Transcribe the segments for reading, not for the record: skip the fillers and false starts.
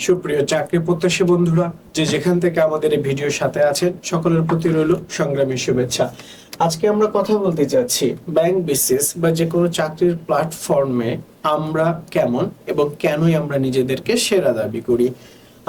সুপ্রিয় চাকরি প্রত্যাশী বন্ধুরা, যে যেখান থেকে আমাদের এই ভিডিওর সাথে আছেন, সকলের প্রতি রইল সংগ্রামী শুভেচ্ছা। আজকে আমরা কথা বলতে চাচ্ছি ব্যাংক বিসিএস বা যে কোনো চাকরির প্ল্যাটফর্মে আমরা কেমন এবং কেনই আমরা নিজেদেরকে সেরা দাবি করি।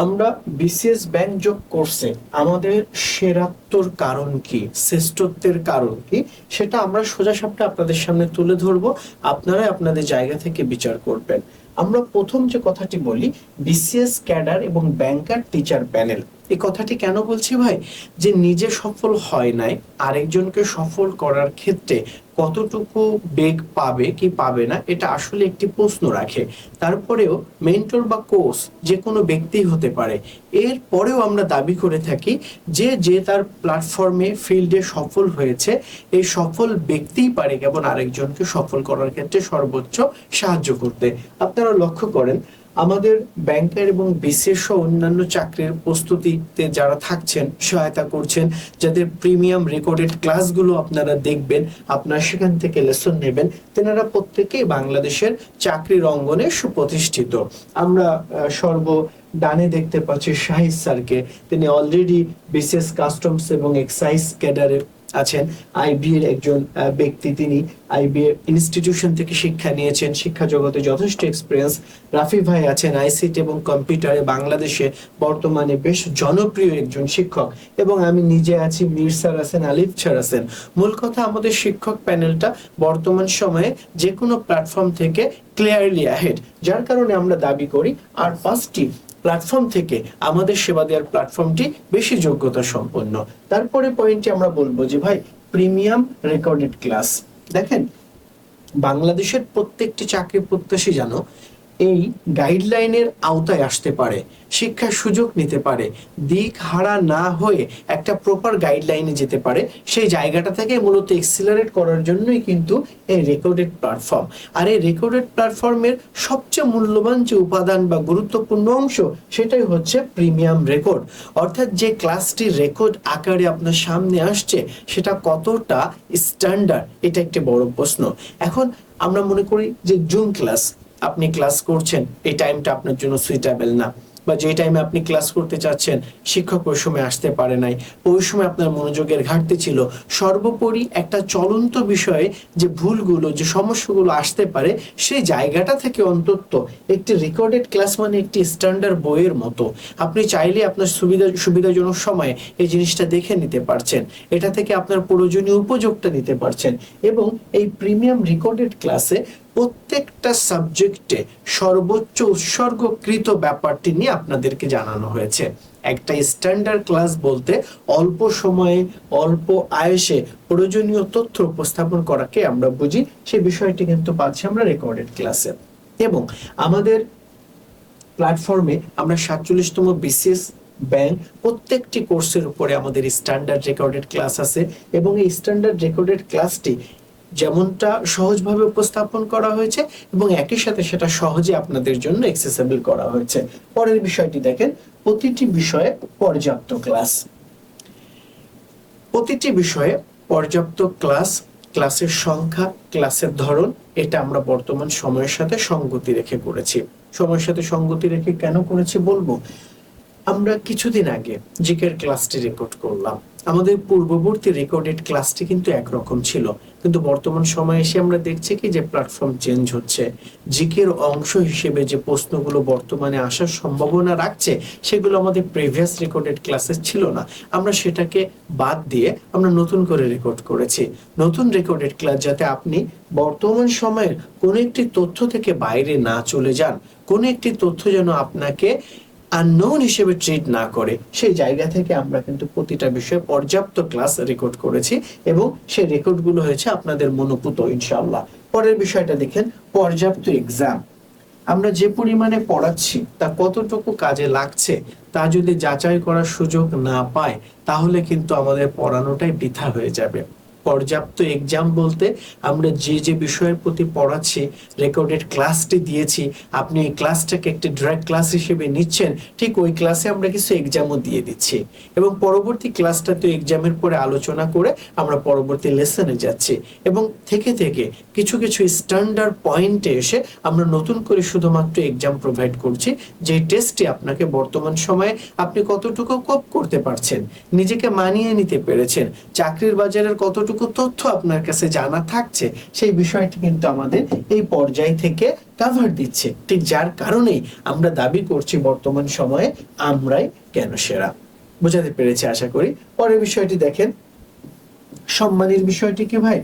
আমরা বিসিএস ব্যাংক যোগ কোর্সে আমাদের সেরাত্বর কারণ কি, শ্রেষ্ঠত্বের কারণ কি, সেটা আমরা সোজাসাপটা আপনাদের সামনে তুলে ধরবো। আপনারা আপনাদের জায়গা থেকে বিচার করবেন। আমরা প্রথম যে কথাটি বলি, বিসিএস ক্যাডার এবং ব্যাংকার টিচার প্যানেল। এই কথাটি কেন বলছি ভাই, যে নিজে সফল হয় নাই, আরেকজনকে সফল করার ক্ষেত্রে কতটুকু বেগ পাবে কি পাবে না, এটা আসলে একটি প্রশ্ন রাখে। তারপরেও মেন্টর বা কোচ যে কোনো ব্যক্তি হতে পারে। এর পরেও আমরা দাবি করে থাকি যে যে তার প্ল্যাটফর্মে ফিল্ডে সফল হয়েছে, এই সফল ব্যক্তিই পারে কেবল আরেকজনকে সফল করার ক্ষেত্রে সর্বোচ্চ সাহায্য করতে। আপনারা লক্ষ্য করেন, আমাদের ব্যাংকার এবং বিসিএস সহ অন্যান্য চাকরির প্রস্তুতিতে যারা থাকছেন, সহায়তা করছেন, যাদের প্রিমিয়াম রেকর্ডেড ক্লাসগুলো আপনারা দেখবেন, আপনারা সেখান থেকে লেসন নেবেন, তেনারা প্রত্যেকেই বাংলাদেশের চাকরির অঙ্গনে সুপ্রতিষ্ঠিত। আমরা ডানে দেখতে পাচ্ছি শাহিদ স্যারকে। তিনি অলরেডি বিসিএস কাস্টমস এবং এক্সাইজ ক্যাডারে আছেন, আইবি এর একজন ব্যক্তি। তিনি আইবি ইনস্টিটিউশন থেকে শিক্ষা নিয়েছেন, শিক্ষা জগতে যথেষ্ট এক্সপিরিয়েন্স। রাফি ভাই আছেন আইসিটি এবং কম্পিউটারে বাংলাদেশে বর্তমানে বেশ জনপ্রিয় একজন শিক্ষক। এবং আমি নিজে আছি, মীর স্যার আছেন, আলিফ স্যার আছেন। মূল কথা, আমাদের শিক্ষক প্যানেলটা বর্তমান সময়ে যে কোনো প্ল্যাটফর্ম থেকে ক্লিয়ারলি অ্যাহেড, যার কারণে আমরা দাবি করি আর পাঁচটি প্ল্যাটফর্ম থেকে আমাদের সেবা দেওয়ার প্ল্যাটফর্মটি বেশি যোগ্যতা সম্পন্ন। তারপরে পয়েন্টটি আমরা বলবো যে ভাই, প্রিমিয়াম রেকর্ডেড ক্লাস। দেখেন, বাংলাদেশের প্রত্যেকটি চাকরি প্রত্যাশী জানো এই গাইডলাইনের আওতায় আসতে পারে, শিক্ষার সুযোগ নিতে পারে, দিক হারা না হয়ে একটা প্রপার গাইডলাইনে যেতে পারে। সেই জায়গাটা থেকে মূলত এক্সিলারেট করার জন্যই কিন্তু এই রেকর্ডেড প্ল্যাটফর্ম। আর এই রেকর্ডেড প্ল্যাটফর্মের সবচেয়ে মূল্যবান যে উপাদান বা গুরুত্বপূর্ণ অংশ, সেটাই হচ্ছে প্রিমিয়াম রেকর্ড। অর্থাৎ যে ক্লাসটি রেকর্ড আকারে আপনার সামনে আসছে, সেটা কতটা স্ট্যান্ডার্ড, এটা একটি বড় প্রশ্ন। এখন আমরা মনে করি যে জুম ক্লাস আপনি ক্লাস করছেন, এই টাইমটা আপনার জন্য সুইটেবল না, বা যে টাইমে আপনি ক্লাস করতে চাচ্ছেন শিক্ষক ওই সময় আসতে পারে নাই, ওই সময় আপনার মনোযোগের ঘাটতি ছিল। সর্বোপরি একটা চলন্ত বিষয়ে যে ভুলগুলো, যে সমস্যাগুলো আসতে পারে, সেই জায়গাটা থেকে অন্তত একটি রেকর্ডেড ক্লাস মানে একটি স্ট্যান্ডার্ড বইয়ের মতো। আপনি চাইলে আপনার সুবিধাজনক সময়ে এই জিনিসটা দেখে নিতে পারছেন, এটা থেকে আপনার প্রয়োজনীয় উপযোগটা নিতে পারছেন। এবং এই প্রিমিয়াম রেকর্ডেড ক্লাসে প্রত্যেকটা সাবজেক্টে সর্বোচ্চ উৎসর্গকৃত ব্যাপারটি নিয়ে আপনাদেরকে জানানো হয়েছে। একটা স্ট্যান্ডার্ড ক্লাস বলতে অল্প সময়ে অল্প আয়সে প্রয়োজনীয় তথ্য উপস্থাপন করাকে আমরা বুঝি। সেই বিষয়টি কিন্তু পাচ্ছি আমরা রেকর্ডেড ক্লাসে। এবং আমাদের প্ল্যাটফর্মে আমরা 47তম বিসিএস ব্যাংক প্রত্যেকটি কোর্সের উপরে আমাদের স্ট্যান্ডার্ড রেকর্ডেড ক্লাস আছে। এবং এই স্ট্যান্ডার্ড রেকর্ডেড ক্লাসটি যেমনটা সহজভাবে উপস্থাপন করা হয়েছে এবং একই সাথে সেটা সহজে আপনাদের জন্য অ্যাক্সেসিবল করা হয়েছে। পরের বিষয়টি দেখেন, প্রতিটি বিষয়ে পর্যাপ্ত ক্লাস। প্রতিটি বিষয়ে পর্যাপ্ত ক্লাস, ক্লাসের সংখ্যা, ক্লাসের ধরন, এটা আমরা বর্তমান সময়ের সাথে সঙ্গতি রেখে করেছি। সময়ের সাথে সঙ্গতি রেখে কেন করেছি বলবো। আমরা কিছুদিন আগে জিকের ক্লাসটি রেকর্ড করলাম। আমাদের পূর্ববর্তী রেকর্ডেড ক্লাসটি কিন্তু একরকম ছিল, কিন্তু বর্তমান সময়ে এসে আমরা দেখছি কি যে প্ল্যাটফর্ম চেঞ্জ হচ্ছে। জিকের অংশ হিসেবে যে প্রশ্নগুলো বর্তমানে আসার সম্ভাবনা রাখছে, সেগুলো আমাদের প্রিভিয়াস রেকর্ডেড ক্লাসে ছিল না। আমরা সেটাকে বাদ দিয়ে আমরা নতুন করে রেকর্ড করেছি। নতুন রেকর্ডেড ক্লাস যাতে আপনি বর্তমান সময়ের কোনো একটি তথ্য থেকে বাইরে না চলে যান, কোনো একটি তথ্য যেন আপনাকে আননোন হিসেবে ট্রিট না করে, সেই জায়গা থেকে আমরা কিন্তু প্রতিটা বিষয়ে পর্যাপ্ত ক্লাস রেকর্ড করেছি এবং সেই রেকর্ডগুলো হয়েছে আপনাদের মনোপুত ইনশাআল্লাহ। পরের বিষয়টা দেখেন, পর্যাপ্ত এক্সাম। আমরা যে পরিমাণে পড়াচ্ছি তা কতটুকু কাজে লাগছে তা যদি যাচাই করার সুযোগ না পায়, তাহলে কিন্তু আমাদের পড়ানোটাই বৃথা হয়ে যাবে। পর্যাপ্ত এক্সাম বলতে আমরা যে যে বিষয়ের প্রতি পড়াচ্ছি, রেকর্ডেড ক্লাসটি দিয়েছি, আপনি এই ক্লাসটাকে একটি ডাইরেক্ট ক্লাস হিসেবে নিচ্ছেন, ঠিক ওই ক্লাসে আমরা কিছু এক্সামও দিয়ে দিচ্ছি এবং পরবর্তী ক্লাসটা তো এক্সামের পরে আলোচনা করে আমরা পরবর্তী লেসনে যাচ্ছি এবং থেকে থেকে কিছু কিছু স্ট্যান্ডার্ড পয়েন্টে এসে আমরা নতুন করে শুধুমাত্র এক্সাম প্রোভাইড করছি, যে টেস্টটি আপনাকে বর্তমান সময়ে আপনি কতটুকু কোপ করতে পারছেন, নিজেকে মানিয়ে নিতে পেরেছেন, চাকরির বাজারের কতটুকু তথ্য আপনার কাছে জানা থাকছে, সেই বিষয়টি কিন্তু আমাদের এই পর্যায় থেকে কভার দিচ্ছে। ঠিক যার কারণেই আমরা দাবি করছি বর্তমান সময়ে আমরাই কেন সেরা। বোঝাতে পেরেছি আশা করি। পরের বিষয়টি দেখেন, সম্মানের বিষয়টি কি ভাই?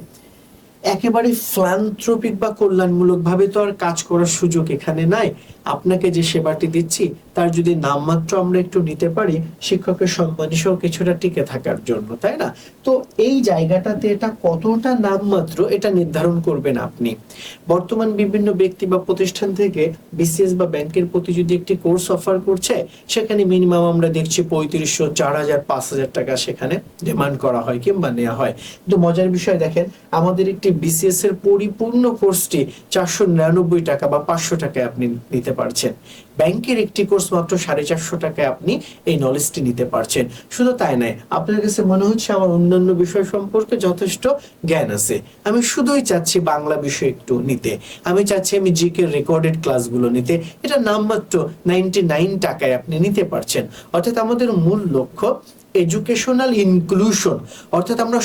একেবারে ফিলান্থ্রপিক বা কল্যাণমূলক ভাবে তো আর কাজ করার সুযোগ এখানে নাই। আপনাকে যে সেবাটি দিচ্ছি তার যদি নামমাত্র আমরা একটু নিতে পারি শিক্ষকের সম্মান সহ কিছুটা টিকে থাকার জন্য, তাই না? তো এই জায়গাটাতে এটা কতটা নামমাত্র এটা নির্ধারণ করবেন আপনি। বর্তমান বিভিন্ন ব্যক্তি বা প্রতিষ্ঠান থেকে বিসিএস বা ব্যাংকের প্রতি যদি একটি কোর্স অফার করছে, সেখানে মিনিমাম আমরা দেখছি 3500, 4000, 5000 টাকা সেখানে ডিমান্ড করা হয় কিংবা নেওয়া হয়। কিন্তু মজার বিষয় দেখেন, আমাদের একটি বিসিএস এর পরিপূর্ণ কোর্সটি 499 টাকা বা 500 টাকায় আপনি নিতে পারছেন। ব্যাংকের একটি কোর্স মাত্র 450 টাকায় আপনি এই নলেজটি নিতে পারছেন। শুধু তাই নয়, আপনার কাছে মনে হচ্ছে আমার অন্যান্য বিষয় সম্পর্কে যথেষ্ট জ্ঞান আছে, আমি শুধুই চাচ্ছি বাংলা বিষয় একটু নিতে, আমি চাচ্ছি আমি জিকে রেকর্ডেড ক্লাসগুলো নিতে, এটা নামমাত্র 99 টাকায় আপনি নিতে পারছেন। অর্থাৎ আমাদের মূল লক্ষ্য এডুকেশনাল ইনক্লুশন, অর্থাৎ আমরা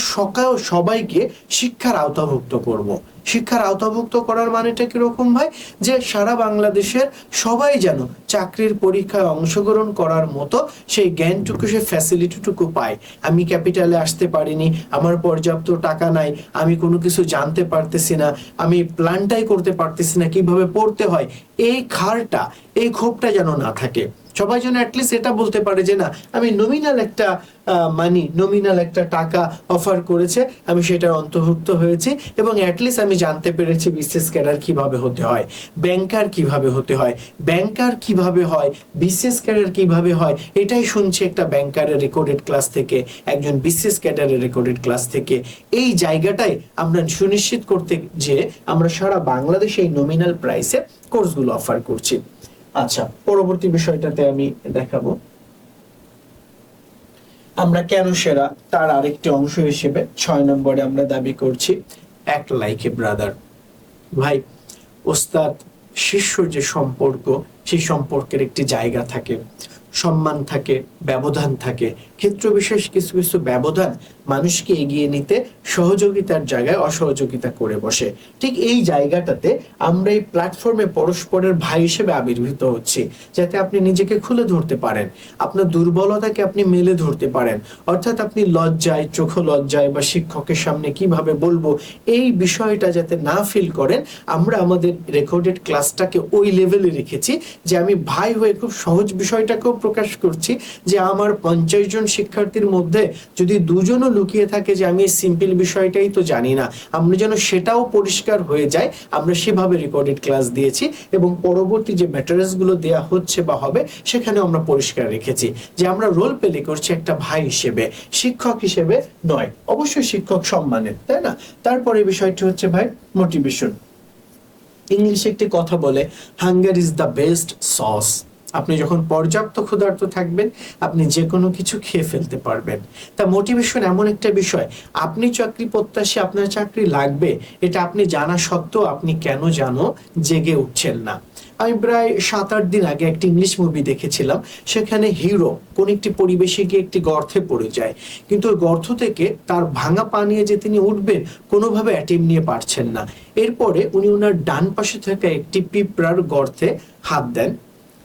সবাইকে শিক্ষার আওতাভুক্ত করব। শিক্ষার আওতাভুক্ত করার মানেটা কিরকম ভাই? যে সারা বাংলাদেশের সবাই যেন চাকরির পরীক্ষায় অংশগ্রহণ করার মতো সেই জ্ঞানটুকু, সেই ফ্যাসিলিটিটুকু পায়। আমি ক্যাপিটালে আসতে পারিনি, আমার পর্যাপ্ত টাকা নাই, আমি কোনো কিছু জানতে পারতেছি না, আমি প্ল্যানটাই করতে পারতেছি না কিভাবে পড়তে হয়, এই খারটা, এই ক্ষোভটা যেন না থাকে। সবাই যেন অ্যাটলিস্ট এটা বলতে পারে যে না, আমি নমিনাল একটা টাকা অফার করেছে, আমি সেটার অন্তর্ভুক্ত হয়েছি এবং অ্যাটলিস্ট আমি জানতে পেরেছি বিসিএস ক্যাডার কিভাবে হতে হয়, ব্যাংকার কিভাবে হতে হয়, ব্যাংকার কিভাবে হয়, বিসিএস ক্যাডার কিভাবে হয়, এটাই শুনছি একটা ব্যাংকারের রেকর্ডেড ক্লাস থেকে, একজন বিসিএস ক্যাডারের রেকর্ডেড ক্লাস থেকে। এই জায়গাটাই আমরা সুনিশ্চিত করতে যে আমরা সারা বাংলাদেশে এই নমিনাল প্রাইসে কোর্সগুলো অফার করছি। আচ্ছা, পরবর্তী বিষয়টাতে আমি দেখাবো আমরা কেন সেরা তার আরেকটি অংশ হিসেবে 6 নম্বরে আমরা দাবি করছি অ্যাক্ট লাইক এ ব্রাদার। ভাই, ওস্তাদ শিষ্য যে সম্পর্ক, সেই সম্পর্কের একটি জায়গা থাকে, সম্মান থাকে, ব্যবধান থাকে। ক্ষেত্র বিশেষ কিছু কিছু ব্যবধান মানুষকে এগিয়ে নিতে সহযোগিতার জায়গায় অসহযোগিতা করে বসে। ঠিক এই জায়গাটাতে আমরা এই প্ল্যাটফর্মে পরস্পরের ভাই হিসেবে আবির্ভূত হচ্ছি, যাতে আপনি নিজেকে খুলে ধরতে পারেন, আপনার দুর্বলতাকে আপনি মেলে ধরতে পারেন। অর্থাৎ আপনি লজ্জায়, চোখ লজ্জায় বা শিক্ষকের সামনে কিভাবে বলবো, এই বিষয়টা যাতে না ফিল করেন, আমরা আমাদের রেকর্ডেড ক্লাসটাকে ওই লেভেলে রেখেছি যে আমি ভাই হয়ে খুব সহজ বিষয়টাকেও প্রকাশ করছি যে আমার 50 জন শিক্ষার্থীর মধ্যে যদি দুজনও লুকিয়ে থাকে যে আমি এই সিম্পল বিষয়টাই তো জানি না, আমরা যেন সেটাও পরিষ্কার হয়ে যায়, আমরা সেভাবে রেকর্ডেড ক্লাস দিয়েছি এবং পরবর্তী যে ম্যাটেরিয়ালস গুলো দেয়া হচ্ছে বা হবে সেখানে আমরা পরিষ্কার রেখেছি যে আমরা রোল প্লে করছি একটা ভাই হিসেবে, শিক্ষক হিসেবে নয়। অবশ্যই শিক্ষক সম্মানের, তাই না? তারপরে বিষয়টি হচ্ছে ভাই মোটিভেশন। ইংলিশে একটি কথা বলে, hunger is the best sauce. আপনি যখন পর্যাপ্ত ক্ষুধার্ত থাকবেন, আপনি যে কোনো কিছু খেয়ে ফেলতে পারবেন। তা মোটিভেশন এমন একটা বিষয়, আপনি চাকরি প্রত্যাশী, আপনার চাকরি লাগবে, এটা আপনি জানা সত্ত্বেও আপনি কেন জানো জেগে উঠছেন না। আমি প্রায় 7-8 দিন আগে একটি ইংলিশ মুভি দেখেছিলাম, সেখানে হিরো কোন একটি পরিবেশে গিয়ে একটি গর্তে পড়ে যায়, কিন্তু ওই গর্ত থেকে তার ভাঙা পা নিয়ে যে তিনি উঠবেন কোনোভাবে অ্যাটেম্প নিয়ে পারছেন না। এরপরে উনি ওনার ডান পাশে থাকা একটি পিঁপড়ার গর্তে হাত দেন,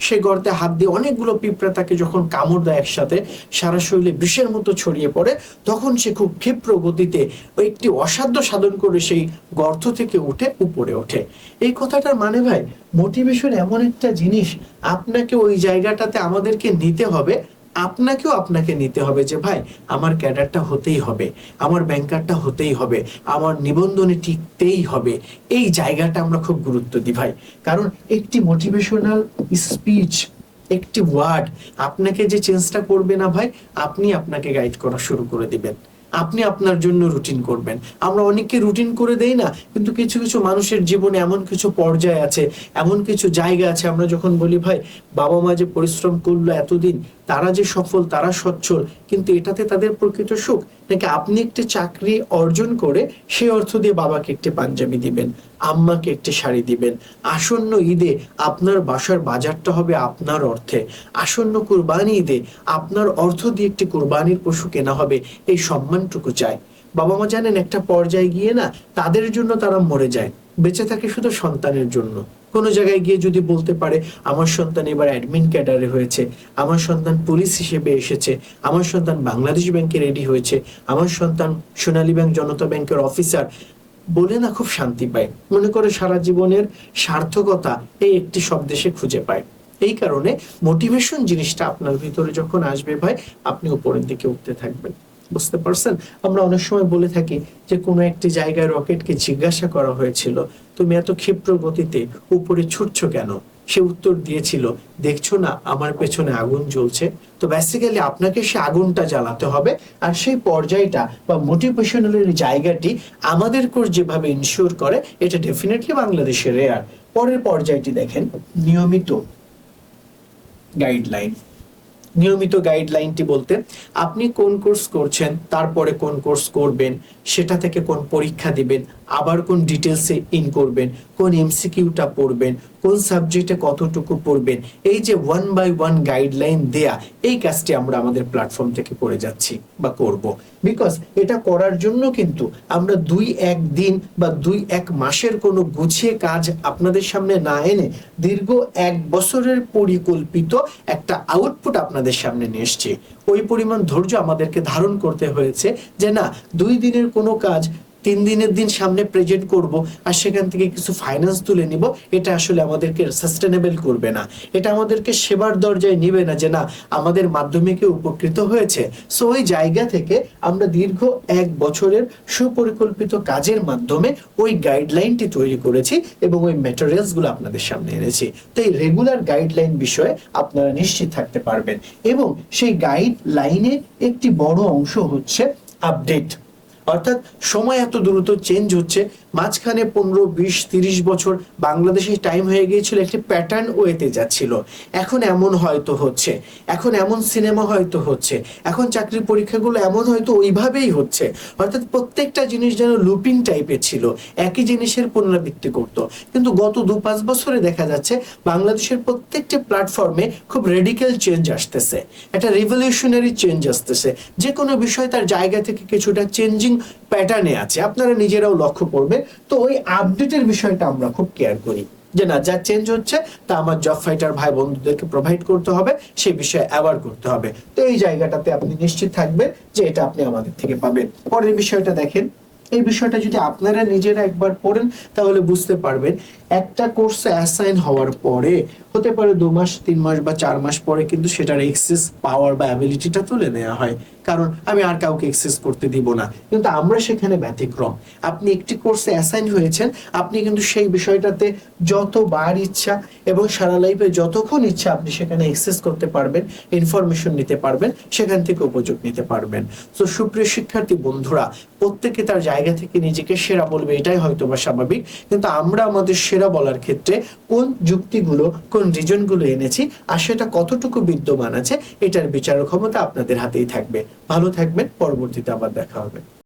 সে গর্তে হাত দিয়ে অনেকগুলো পিঁপড়া তাকে যখন কামড় দেয় একসাথে, সারা শরীরে বিষের মতো ছড়িয়ে পড়ে, তখন সে খুব ক্ষিপ্র গতিতে একটি অসাধ্য সাধন করে সেই গর্ত থেকে উঠে উপরে ওঠে। এই কথাটার মানে ভাই, মোটিভেশন এমন একটা জিনিস, আপনাকে ওই জায়গাটাতে আমাদেরকে নিতে হবে, আপনাকে নিতে হবে যে ভাই আমার ক্যাডারটা হতেই হবে, আমার ব্যাংকারটা হতেই হবে, আমার নিবন্ধনে টিকতেই হবে। এই জায়গাটা আমরা খুব গুরুত্ব দিই ভাই, কারণ একটি মোটিভেশনাল স্পিচ, একটি ওয়ার্ড আপনাকে যে চেঞ্জটা করবে না ভাই, আপনি আপনাকে গাইড করা শুরু করে দিবেন। আপনি আপনার জন্য রুটিন করবেন। আমরা অনেককে রুটিন করে দেই না, কিন্তু কিছু কিছু মানুষের জীবনে এমন কিছু পর্যায়ে আছে, এমন কিছু জায়গা আছে, আমরা যখন বলি ভাই বাবা মা যে পরিশ্রম করলো এতদিন, তারা যে সফল, তারা সচ্ছল, কিন্তু এটাতে তাদের প্রকৃত সুখ নাকি আপনি একটি চাকরি অর্জন করে সেই অর্থ দিয়ে বাবাকে একটি পাঞ্জাবি দিবেন, আম্মাকে একটি শাড়ি দিবেন, আসন্ন ঈদে আপনার বাসার বাজারটা হবে আপনার অর্থে, আসন্ন কুরবানি ঈদে আপনার অর্থ দিয়ে একটি কুরবানির পশু কেনা হবে, এই সম্মানটুকু চায়। বাবা মা জানেন একটা পর্যায়ে গিয়ে না তাদের জন্য তারা মরে যায়, বেঁচে থাকে শুধু সন্তানের জন্য। কোনো জায়গায় গিয়ে যদি বলতে পারে আমার সন্তান এবার অ্যাডমিন ক্যাডারে হয়েছে, আমার সন্তান পুলিশ হিসেবে এসেছে, আমার সন্তান বাংলাদেশ ব্যাংকে রেডি হয়েছে, আমার সন্তান সোনালী ব্যাংক জনতা ব্যাংকের অফিসার, বলে না খুব শান্তি পায়, মনে করে সারা জীবনের সার্থকতা এই একটি শব্দে সে খুঁজে পায়। এই কারণে মোটিভেশন জিনিসটা আপনার ভিতরে যখন আসবে ভাই, আপনি উপরের দিকে উঠতে থাকবেন। বুঝতে পারছেন? আমরা অনেক সময় বলে থাকি যে কোনো একটি জায়গায় রকেটকে জিজ্ঞাসা করা হয়েছিল তুমি এত ক্ষিপ্র গতিতে উপরে ছুটছো কেন, সে উত্তর দিয়েছিল দেখছো না আমার পেছনে আগুন জ্বলছে। তো বেসিক্যালি আপনাকে সে আগুনটা জ্বালাতে হবে, আর সেই পর্যায়টা বা মোটিভেশনাল জায়গাটি আমাদের কোর্স যেভাবে ইনশিওর করে এটা ডেফিনেটলি বাংলাদেশের রেয়ার। পরের পর্যায়টি দেখেন, নিয়মিত গাইডলাইন। নিয়মিত গাইডলাইনটি বলতে আপনি কোন কোর্স করছেন, তারপরে কোন কোর্স করবেন, সেটা থেকে কোন পরীক্ষা দিবেন, আবার কোন ডিটেলসে ইন করবেন, কোন এমসিকিউটা পড়বেন, কোন সাবজেক্টে কতটুকু পড়বেন, এই যে 1 বাই 1 গাইডলাইন দেয়া, এই কাজটি আমরা আমাদের প্ল্যাটফর্ম থেকে করে যাচ্ছি বা করব। বিকজ এটা করার জন্য কিন্তু আমরা 2-1 দিন বা 2-1 মাসের কোনো গুছিয়ে কাজ আপনাদের সামনে না এনে দীর্ঘ 1 বছরের পরিকল্পিত একটা আউটপুট আপনাদের সামনে নিয়ে এসেছি। ওই পরিমাণ ধৈর্য আমাদেরকে ধারণ করতে হয়েছে যে না 2 দিনের কোনো কাজ 3 দিনের দিন সামনে প্রেজেন্ট করব আর সেখান থেকে কিছু ফাইন্যান্স তুলে নিব, এটা আসলে আমাদেরকে সাস্টেনেবল করবে না, এটা আমাদেরকে সেবার দরজায় নিবে না যে না আমাদের মাধ্যমে কেউ উপকৃত হয়েছে। সো ওই জায়গা থেকে আমরা দীর্ঘ 1 বছরের সুপরিকল্পিত কাজের মাধ্যমে ওই গাইডলাইনটি তৈরি করেছি এবং ওই ম্যাটেরিয়ালস গুলো আপনাদের সামনে এনেছি। তো এই রেগুলার গাইডলাইন বিষয়ে আপনারা নিশ্চিত থাকতে পারবেন, এবং সেই গাইডলাইনে একটি বড় অংশ হচ্ছে আপডেট। অর্থাৎ সময় এত দ্রুত চেঞ্জ হচ্ছে, মাঝখানে 15-20-30 বছর বাংলাদেশে টাইম হয়ে গিয়েছিল একটি প্যাটার্ন ওয়েতে যাচ্ছিল, এখন এমন হয়তো হচ্ছে, এখন এমন সিনেমা হয়তো হচ্ছে, এখন চাকরির পরীক্ষাগুলো এমন হয়তো ওইভাবেই হচ্ছে। অর্থাৎ প্রত্যেকটা জিনিস যেন লুপিং টাইপের ছিল, একই জিনিসের পুনরাবৃত্তি করত। কিন্তু গত 2-5 বছরে দেখা যাচ্ছে বাংলাদেশের প্রত্যেকটি প্ল্যাটফর্মে খুব রেডিক্যাল চেঞ্জ আসতেছে, একটা রিভলিউশনারি চেঞ্জ আসতেছে, যে কোনো বিষয় তার জায়গা থেকে কিছুটা চেঞ্জিং প্যাটার্নে আছে, আপনারা নিজেরাও লক্ষ্য করবেন। তো ওই আপডেটের বিষয়টা আমরা খুব কেয়ার করি যে না যা চেঞ্জ হচ্ছে তা আমার জব ফাইটার ভাই বন্ধুদেরকে প্রোভাইড করতে হবে, সেই বিষয়ে অ্যাওয়ার করতে হবে। তো এই জায়গাটাতে আপনি নিশ্চিত থাকবেন যে এটা আপনি আমাদের থেকে পাবেন। পরের বিষয়টা দেখেন, এই বিষয়টা যদি আপনারা নিজেরা একবার পড়েন তাহলে বুঝতে পারবেন। একটা কোর্সে অ্যাসাইন হওয়ার পরে হতে পারে 2 মাস 3 মাস বা 4 মাস পরে কিন্তু সেটার এক্সেস পাওয়ার বা অ্যাবিলিটিটা তুলে নেওয়া হয়, কারণ আমি আর কাউকে এক্সেস করতে দিব না। কিন্তু আমরা সেখানে ব্যতিক্রম। আপনি একটি কোর্সে অ্যাসাইন হয়েছেন, আপনি কিন্তু সেই বিষয়টাতে যতবার ইচ্ছা এবং সারা লাইফে যতক্ষণ ইচ্ছা আপনি সেখানে এক্সেস করতে পারবেন, ইনফরমেশন নিতে পারবেন, সেখান থেকে উপযোগ নিতে পারবেন। তো সুপ্রিয় শিক্ষার্থী বন্ধুরা, প্রত্যেকে তার জায়গা থেকে নিজেকে সেরা বলবে, এটাই হয়তো বা স্বাভাবিক, কিন্তু আমরা আমাদের সেরা বলার ক্ষেত্রে কোন যুক্তিগুলো কোন রিজনগুলো এনেছি আর সেটা কতটুকু বিদ্যমান আছে এটার বিচার ক্ষমতা আপনাদের হাতেই থাকবে। ভালো থাকবেন, পরবর্তীতে আবার দেখা হবে।